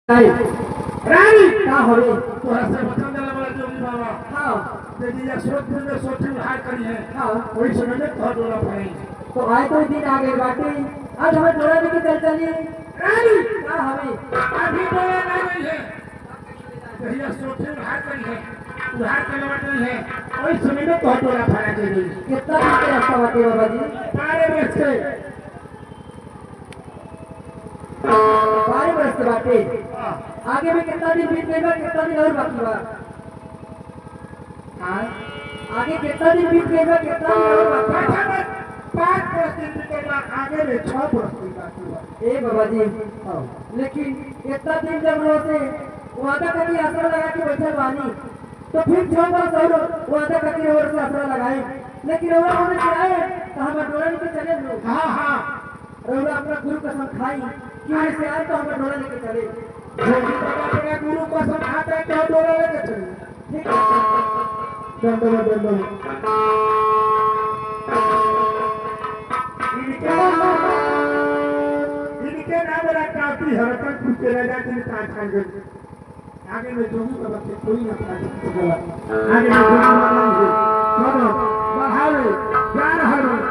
रानी का होई तोरा से बचन देला वाला जोगी बाबा हां यदि या सोच में सोची हार करी है हां वही समय में घर डोला पड़े तो आए तो दिन आ गए बाटे आज हमें डोला लेके चल चलिए रानी का हमें अभी डोला नहीं गई है यदि या सोची हार करी है उधार करने वाली है वही समय में घर डोला पड़ा गई कितना दिन के रास्ता बाटे बाबा जी 12 बरस के बाटे आगे में कितना दिन बीत गएगा कितना दिन और बाकी बा हां आगे कितना दिन बीत गएगा कितना दिन और बाकी बा 5 बरस दिन बीतेगा आगे में 6 बरस बाकी बा ए बाबा जी लेकिन इतना दिन जब रोते वादा करके आसरा लगा के बैठल बानी तो फिर 6 बरस और वादा करके और से आसरा लगाए लेकिन और होने से आए तो हम डोला लेके चले लोग हां हां रउरा अपना गुरु कसम खाई कि ऐसे आए तो हम डोला लेके चले जोगी बाबा अपने गुरु कसम खाता है तो डोला लेके चले ठीक है दंडो इनके नाम वाला काफी हरकत कुछ राजा के काट काट गए आगे में जोगी बाबा के कोई ना काट आगे में जोगी बाबा नहीं है बढ़ावे जा रहा है